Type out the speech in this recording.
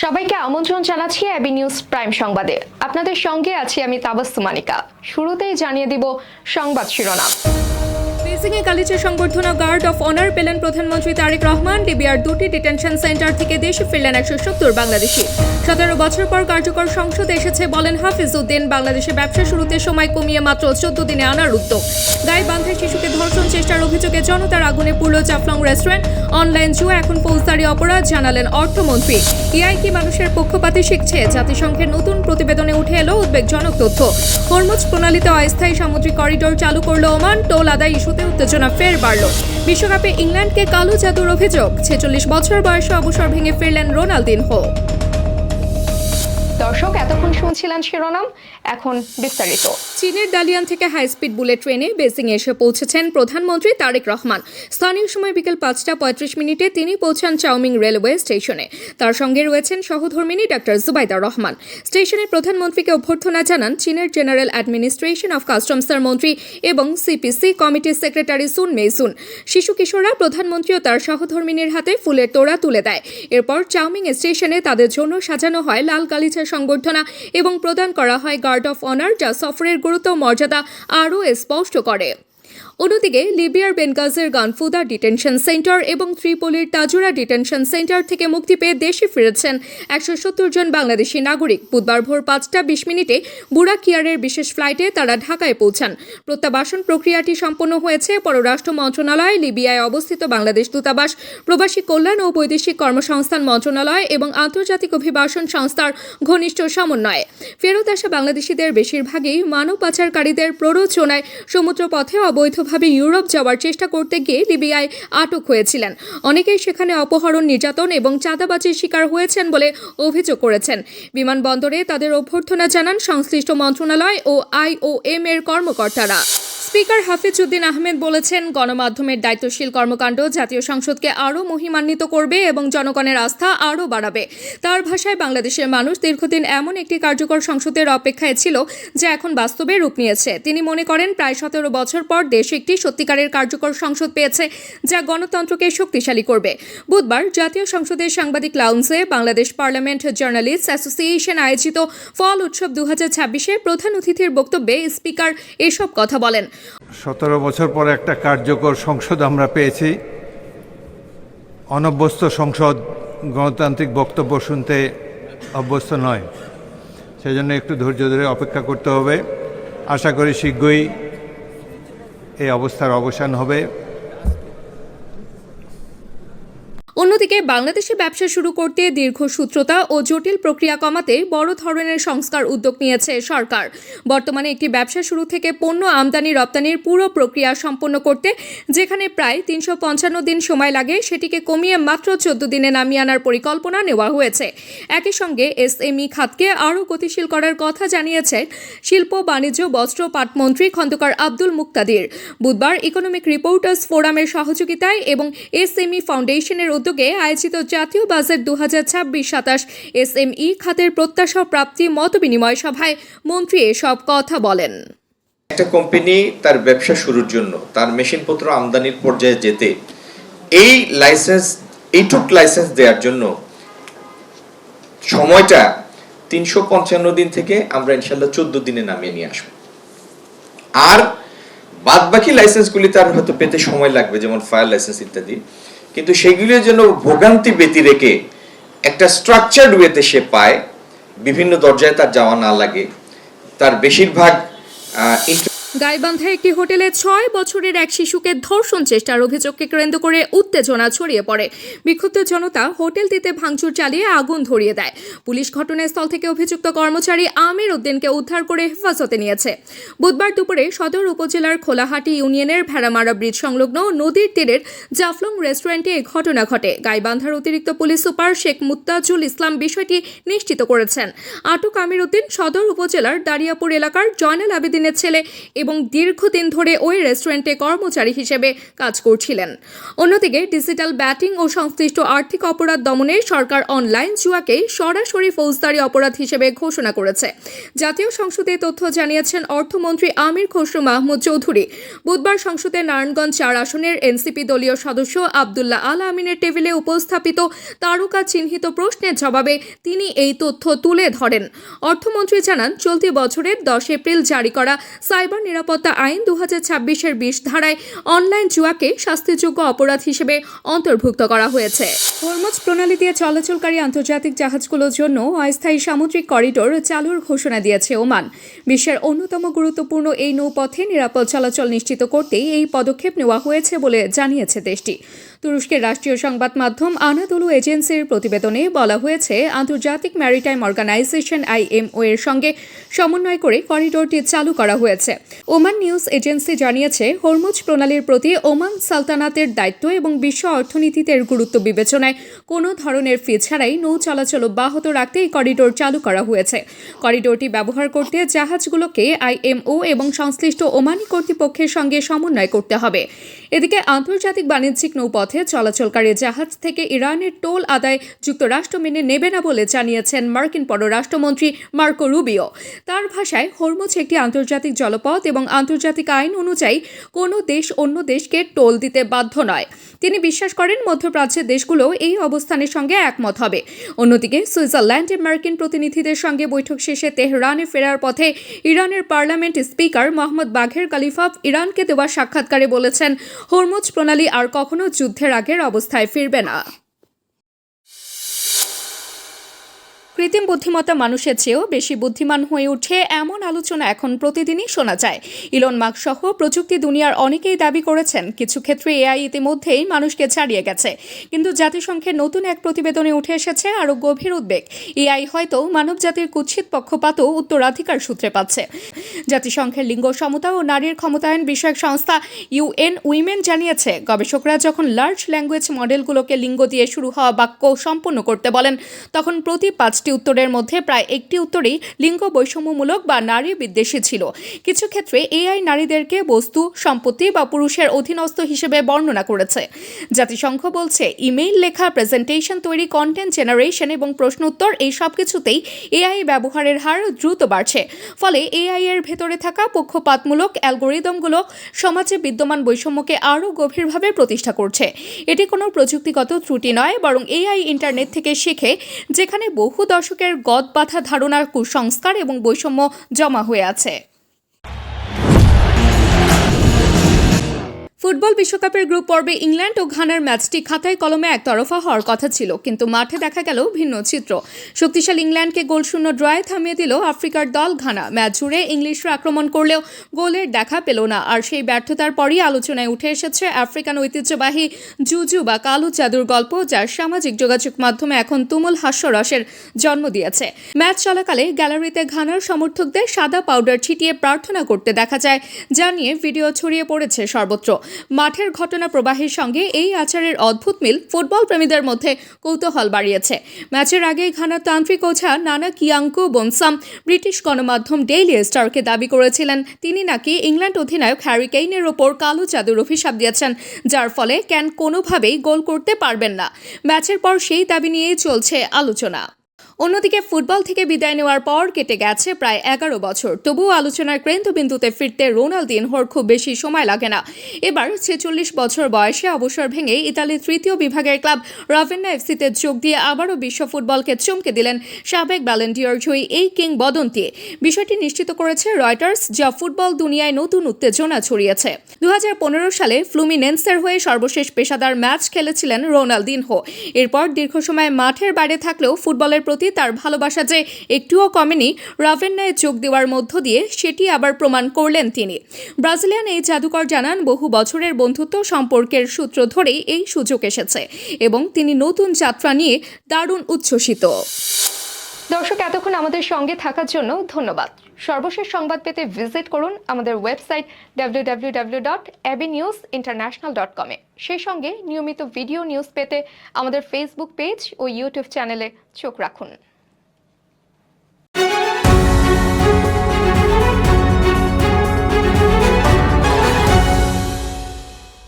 সবাইকে আমন্ত্রণ জানাচ্ছি এবি নিউজ প্রাইম সংবাদে। আপনাদের সঙ্গে আছি আমি তাবাসসুম মানিকা। শুরুতেই জানিয়ে দিব সংবাদ শিরোনাম। বেজিংয়ে গালিচা সংবর্ধনা গার্ড অফ অনার পেলেন প্রধানমন্ত্রী তারেক রহমান। লিবিয়ার দুটি ডিটেনশন সেন্টার থেকে দেশে ফিরলেন 170 বাংলাদেশি। 17 বছর পর কার্যকর সংসদে এসেছে বলেন হাফিজ উদ্দিন। বাংলাদেশে ব্যবসা শুরুতে সময় কমিয়ে মাত্র 14 দিনে আনার উদ্যোগ। গাইবান্ধায় শিশুকে ধর্ষণ চেষ্টার অভিযোগে জনতার আগুনে পুড়ল জাফলং রেস্টুরেন্ট। অনলাইন জুয়া এখন ফৌজদারি অপরাধ, জানালেন অর্থমন্ত্রী। এআই কি মানুষের পক্ষপাতে শিখছে? জাতিসংঘের নতুন প্রতিবেদনে উঠে এলো উদ্বেগজনক তথ্য। হরমুজ প্রণালীতে অস্থায়ী সামুদ্রিক করিডোর চালু করল ওমান। টোল আদায় ইস্যুতে উত্তেজনা ফের বাড়ল। বিশ্বকাপে ইংল্যান্ডকে কালো জাদুর অভিযোগ। 46 বছর বয়সে অবসর ভেঙে ফিরলেন রোনালদিনহো। দর্শক, এতক্ষণ শুনছিলেন শিরোনাম, এখন বিস্তারিত। চীনের দালিয়ান থেকে হাই স্পিড বুলেট ট্রেনে বেজিংয়ে এসে পৌঁছেছেন প্রধানমন্ত্রী তারেক রহমান। স্থানীয় সময় বিকেল 5:35 তিনি পৌঁছান চাওমিং রেলওয়ে স্টেশনে। তার সঙ্গে রয়েছেন সহধর্মিনী ডাক্তার জুবাইদা রহমান। স্টেশনে প্রধানমন্ত্রীকে অভ্যর্থনা জানান চীনের জেনারেল অ্যাডমিনিস্ট্রেশন অফ কাস্টমসের মন্ত্রী এবং সিপিসি কমিটির সেক্রেটারি সুন মেইসুন। শিশু কিশোররা প্রধানমন্ত্রী ও তার সহধর্মিনীর হাতে ফুলের তোড়া তুলে দেয়। এরপর চাওমিং স্টেশনে তাদের জন্য সাজানো হয় লাল গালিচা সংবর্ধনা এবং প্রদান করা হয় গার্ড অফ অনার, যা সফরের গুরুত্ব মর্যাদা আরও স্পষ্ট করে। অন্যদিকে লিবিয়ার বেনগাজির গানফুদা ডিটেনশন সেন্টার এবং ত্রিপোলির তাজুরা ডিটেনশন সেন্টার থেকে মুক্তি পেয়ে দেশে ফিরেছেন 170 জন বাংলাদেশি নাগরিক। বুধবার ভোর 5:20 বুড়া কিয়ারের বিশেষ ফ্লাইটে তারা ঢাকায় পৌঁছান। প্রত্যাবাসন প্রক্রিয়াটি সম্পন্ন হয়েছে পররাষ্ট্র মন্ত্রণালয়, লিবিয়ায় অবস্থিত বাংলাদেশ দূতাবাস, প্রবাসী কল্যাণ ও বৈদেশিক কর্মসংস্থান মন্ত্রণালয় এবং আন্তর্জাতিক অভিবাসন সংস্থার ঘনিষ্ঠ সমন্বয়ে। ফেরত আসা বাংলাদেশিদের বেশিরভাগই মানব পাচারকারীদের প্ররোচনায় সমুদ্রপথে অবৈধভাবে ইউরোপ যাওয়ার চেষ্টা করতে গিয়ে লিবিয়ায় আটক হয়েছিলেন। অনেকেই সেখানে অপহরণ, নির্যাতন এবং চাঁদাবাজির শিকার হয়েছেন বলে অভিযোগ করেছেন। বিমানবন্দরে তাদের অভ্যর্থনা জানান সংশ্লিষ্ট মন্ত্রণালয় ও IOM এর কর্মকর্তারা। স্পিকার হাফিজ উদ্দিন আহমেদ বলেছেন, গণমাধ্যমের দায়িত্বশীল কর্মকাণ্ড জাতীয় সংসদকে আরও মহিমান্বিত করবে এবং জনগণের আস্থা আরও বাড়াবে। তার ভাষায়, বাংলাদেশের মানুষ দীর্ঘদিন এমন একটি কার্যকর সংসদের অপেক্ষায় ছিল যা এখন বাস্তবে রূপ নিয়েছে। তিনি মনে করেন, প্রায় 17 বছর পর দেশ একটি সত্যিকারের কার্যকর সংসদ পেয়েছে যা গণতন্ত্রকে শক্তিশালী করবে। বুধবার জাতীয় সংসদের সাংবাদিক লাউঞ্জে বাংলাদেশ পার্লামেন্ট জার্নালিস্ট অ্যাসোসিয়েশন আয়োজিত ফল উৎসব 2026-এ প্রধান অতিথির বক্তব্যে স্পিকার এসব কথা বলেন। 17 বছর পর একটা কার্যকর সংসদ আমরা পেয়েছি। অনভ্যস্ত সংসদ গণতান্ত্রিক বক্তব্য শুনতে অভ্যস্ত নয়, সেজন্য একটু ধৈর্য ধরে অপেক্ষা করতে হবে। আশা করি শীঘ্রই এই অবস্থার অবসান হবে। অন্যদিকে বাংলাদেশে ব্যবসা শুরু করতে দীর্ঘসূত্রতা ও জটিল প্রক্রিয়া কমাতে বড় ধরনের সংস্কার উদ্যোগ নিয়েছে সরকার। বর্তমানে একটি ব্যবসা শুরু থেকে পণ্য আমদানি রপ্তানির পুরো প্রক্রিয়া সম্পন্ন করতে যেখানে প্রায় 355 দিন সময় লাগে, সেটিকে কমিয়ে মাত্র 14 দিনে নামিয়ে আনার পরিকল্পনা নেওয়া হয়েছে। একই সঙ্গে SME খাতকে আরও গতিশীল করার কথা জানিয়েছে শিল্প, বাণিজ্য, বস্ত্র, পাটমন্ত্রী খন্দকার আব্দুল মুক্তাদির। বুধবার ইকোনমিক রিপোর্টার্স ফোরামের সহযোগিতায় এবং SME ফাউন্ডেশনের উদ্যোগে আয়োজিত জাতীয় বাজেট 2026-27 SME খাতের প্রত্যাশা প্রাপ্তি মত বিনিময় সভায় মন্ত্রী এসব কথা বলেন। একটা কোম্পানি তার ব্যবসা শুরুর জন্য তার মেশিনপত্র আমদানির পর্যায়ে যেতে এইটুক লাইসেন্স দেওয়ার জন্য সময়টা 355 দিন থেকে আমরা ইনশাল্লাহ 14 দিনে নামিয়ে নিয়ে আসবো। আর বাদ বাকি লাইসেন্সগুলি তার হয়তো পেতে সময় লাগবে, যেমন ফায়ার লাইসেন্স ইত্যাদি, কিন্তু সেগুলির জন্য ভোগান্তি ব্যতি রেখে একটা স্ট্রাকচার্ড ওয়েতে সে পায়, বিভিন্ন দরজায় তার যাওয়া না লাগে। তার বেশিরভাগ গাইবান্ধায় একটি হোটেলে 6 বছরের এক শিশুকে ধর্ষণ চেষ্টার অভিযোগকে কেন্দ্র করে উত্তেজনা ছড়িয়ে পড়ে। বিক্ষুব্ধ জনতা হোটেলটিতে ভাঙচুর চালিয়ে আগুন ধরিয়ে দেয়। পুলিশ ঘটনাস্থল থেকে অভিযুক্ত কর্মচারী আমির উদ্দিনকে উদ্ধার করে হেফাজতে নিয়েছে। বুধবার দুপুরে সদর উপজেলার খোলাহাটি ইউনিয়নের ভেড়ামারা ব্রিজ সংলগ্ন নদীর তীরের জাফলং রেস্টুরেন্টে এই ঘটনা ঘটে। গাইবান্ধার অতিরিক্ত পুলিশ সুপার শেখ মুত্তাজুল ইসলাম বিষয়টি নিশ্চিত করেছেন। আটক আমির উদ্দিন সদর উপজেলার দারিয়াপুর এলাকার জয়নাল আবেদিনের ছেলে এবং দীর্ঘদিন ধরে ওই রেস্টুরেন্টে কর্মচারী হিসেবে কাজ করছিলেন। অন্যদিকে ডিজিটাল ব্যাটিং ও সংশ্লিষ্ট আর্থিক অপরাধ দমনে সরকার অনলাইন জুয়াকে সরাসরি ফৌজদারি অপরাধ হিসেবে ঘোষণা করেছে। জাতীয় সংসদে তথ্য জানিয়েছেন অর্থমন্ত্রী আমির খসরু মাহমুদ চৌধুরী। বুধবার সংসদে নারায়ণগঞ্জ 4 আসনের এনসিপি দলীয় সদস্য আব্দুল্লাহ আল আমিনের টেবিলে উপস্থাপিত তারকা চিহ্নিত প্রশ্নের জবাবে তিনি এই তথ্য তুলে ধরেন। অর্থমন্ত্রী জানান, চলতি বছরের 10 এপ্রিল জারি করা সাইবার নিরাপত্তা আইন 2026-এর 20 ধারায় অনলাইন জুয়াকে শাস্তিযোগ্য অপরাধ হিসেবে অন্তর্ভুক্ত করা হয়েছে। হরমুজ প্রণালী দিয়ে চলাচলকারী আন্তর্জাতিক জাহাজগুলোর জন্য অস্থায়ী সামুদ্রিক করিডোর চালুর ঘোষণা দিয়েছে ওমান। বিশ্বের অন্যতম গুরুত্বপূর্ণ এই নৌপথে নিরাপদ চলাচল নিশ্চিত করতেই এই পদক্ষেপ নেওয়া হয়েছে বলে জানিয়েছে দেশটি। তুরস্কের রাষ্ট্রীয় সংবাদ মাধ্যম আনাদোলু এজেন্সির প্রতিবেদনে বলা হয়েছে, আন্তর্জাতিক ম্যারিটাইম অর্গানাইজেশন IMO এর সঙ্গে সমন্বয় করে করিডোরটি চালু করা হয়েছে। ওমান নিউজ এজেন্সি জানিয়েছে, হরমুজ প্রণালীর প্রতি ওমান সালতানাতের দায়িত্ব এবং বিশ্ব অর্থনীতিতে গুরুত্ব বিবেচনায় কোনো ধরনের ফি ছাড়াই নৌ চলাচল অব্যাহত রাখতে এই করিডোর চালু করা হয়েছে। করিডোরটি ব্যবহার করতে জাহাজগুলোকে IMO এবং সংশ্লিষ্ট ওমানি কর্তৃপক্ষের সঙ্গে সমন্বয় করতে হবে। এদিকে আন্তর্জাতিক বাণিজ্যিক নৌপথে চলাচলকারী জাহাজ থেকে ইরানের টোল আদায় যুক্তরাষ্ট্র মেনে নেবে না বলে জানিয়েছেন মার্কিন পররাষ্ট্রমন্ত্রী মার্কো রুবিও। তার ভাষায়, হরমুজ একটি আন্তর্জাতিক জলপথ এবং আন্তর্জাতিক আইন অনুযায়ী কোনো দেশ অন্য দেশকে টোল দিতে বাধ্য নয়। তিনি বিশ্বাস করেন মধ্যপ্রাচ্যের দেশগুলো এই অবস্থানের সঙ্গে একমত হবে। অন্যদিকে সুইজারল্যান্ডে মার্কিন প্রতিনিধিদের সঙ্গে বৈঠক শেষে তেহরানে ফেরার পথে ইরানের পার্লামেন্ট স্পিকার মোহাম্মদ বাঘের কালিফাফ ইরানকে দেওয়া সাক্ষাৎকারে বলেছেন, হরমুজ প্রণালী আর কখনো যুদ্ধের আগের অবস্থায় ফিরবে না। কৃত্রিম বুদ্ধিমত্তা মানুষের চেয়েও বেশি বুদ্ধিমান হয়ে ওঠে এমন আলোচনা এখন প্রতিদিনই শোনা যায়। ইলন মাস্ক সহ প্রযুক্তি দুনিয়ার অনেকেই দাবি করেছেন, কিছু ক্ষেত্রে AI ইতিমধ্যেই মানুষকে ছাড়িয়ে গেছে। কিন্তু জাতিসংঘের নতুন এক প্রতিবেদনে উঠে এসেছে আরও গভীর উদ্বেগ। AI হয়তো মানবজাতির কুৎসিত পক্ষপাতও উত্তরাধিকার সূত্রে পাচ্ছে। জাতিসংঘের লিঙ্গ সমতা ও নারীর ক্ষমতায়ন বিষয়ক সংস্থা UN উইমেন জানিয়েছে, গবেষকরা যখন লার্জ ল্যাঙ্গুয়েজ মডেলগুলোকে লিঙ্গ দিয়ে শুরু হওয়া বাক্য সম্পন্ন করতে বলেন, তখন প্রতি 5টি উত্তরের মধ্যে প্রায় একটি উত্তরেই লিঙ্গ বৈষম্যমূলক বা নারী বিদ্বেষী ছিল। কিছু ক্ষেত্রে AI নারীদেরকে বস্তু, সম্পত্তি বা পুরুষের অধীনস্থ হিসেবে বর্ণনা করেছে। জাতিসংঘ বলছে, ইমেইল লেখা, প্রেজেন্টেশন তৈরি, কন্টেন্ট জেনারেশন এবং প্রশ্ন উত্তর, এই সব কিছুতেই AI ব্যবহারের হার দ্রুত বাড়ছে। ফলে AI এর ভেতরে থাকা পক্ষপাতমূলক অ্যালগোরিদমগুলো সমাজে বিদ্যমান বৈষম্যকে আরও গভীরভাবে প্রতিষ্ঠা করছে। এটি কোনো প্রযুক্তিগত ত্রুটি নয়, বরং AI ইন্টারনেট থেকে শেখে, যেখানে বহু দশকের গদবাঁধা ধারণার কুসংস্কার এবং বৈষম্য জমা হয়ে আছে। ফুটবল বিশ্বকাপের গ্রুপ পর্বে ইংল্যান্ড ও ঘানার ম্যাচটি খাতায় কলমে একতরফা হওয়ার কথা ছিল, কিন্তু মাঠে দেখা গেল ভিন্ন চিত্র। শক্তিশালী ইংল্যান্ডকে গোলশূন্য ড্রয়ে থামিয়ে দিল আফ্রিকার দল ঘানা। ম্যাচ জুড়ে ইংলিশরা আক্রমণ করলেও গোলের দেখা পেল না। আর সেই ব্যর্থতার পরই আলোচনায় উঠে এসেছে আফ্রিকান ঐতিহ্যবাহী জুজু বা কালো জাদুর গল্প, যার সামাজিক যোগাযোগ মাধ্যমে এখন তুমুল হাস্যরসের জন্ম দিয়েছে। ম্যাচ চলাকালে গ্যালারিতে ঘানার সমর্থকদের সাদা পাউডার ছিটিয়ে প্রার্থনা করতে দেখা যায়, যা নিয়ে ভিডিও ছড়িয়ে পড়েছে সর্বত্র। মাঠের ঘটনা প্রবাহের সঙ্গে এই আচারের অদ্ভুত মিল ফুটবল প্রেমীদের মধ্যে কৌতূহল বাড়িয়েছে। ম্যাচের আগেই ঘানার তান্ত্রিক ওঝা নানা কিয়াঙ্কু বনসাম ব্রিটিশ গণমাধ্যম ডেইলি স্টারকে দাবি করেছিলেন, তিনি নাকি ইংল্যান্ড অধিনায়ক হ্যারি কেইনের ওপর কালো জাদুর অভিশাপ দিয়েছেন, যার ফলে কেন কোনোভাবেই গোল করতে পারবেন না। ম্যাচের পর সেই দাবি নিয়েই চলছে আলোচনা। অন্যদিকে ফুটবল থেকে বিদায় নেওয়ার পর কেটে গেছে প্রায় 11 বছর, তবুও আলোচনার কেন্দ্রবিন্দুতে ফিরতে রোনালদিনহোর খুব বেশি সময় লাগে না। এবার 46 বছর বয়সে অবসর ভেঙে ইতালির 3য় বিভাগের ক্লাব রাভেন্না এফসিতে যোগ দিয়ে আবারও বিশ্ব ফুটবলকে চমকে দিলেন সাবেক ব্যালন ডি'র জয়ী এই কিংবদন্তি। বিষয়টি নিশ্চিত করেছে রয়টার্স, যা ফুটবল দুনিয়ায় নতুন উত্তেজনা ছড়িয়েছে। 2015 সালে ফ্লুমিনেন্সের হয়ে সর্বশেষ পেশাদার ম্যাচ খেলেছিলেন রোনালদিনহো। এরপর দীর্ঘ সময় মাঠের বাইরে থাকলেও ফুটবলের প্রতি তার ভালোবাসা যে একটুও কমেনি, রাভেন্নায় যোগ দেওয়ার মধ্য দিয়ে সেটি আবার প্রমাণ করলেন তিনি। ব্রাজিলিয়ান এই জাদুকর জানান, বহু বছরের বন্ধুত্ব সম্পর্কের সূত্র ধরেই এই সুযোগ এসেছে এবং তিনি নতুন যাত্রা নিয়ে দারুণ উচ্ছ্বসিত। দর্শক, এতক্ষণ আমাদের সঙ্গে থাকার জন্য ধন্যবাদ। সর্বশেষ সংবাদ পেতে ভিজিট করুন আমাদের ওয়েবসাইট www.abnewsinternational.com এ। সেই সঙ্গে নিয়মিত ভিডিও নিউজ পেতে আমাদের ফেসবুক পেজ ও ইউটিউব চ্যানেলে চোখ রাখুন।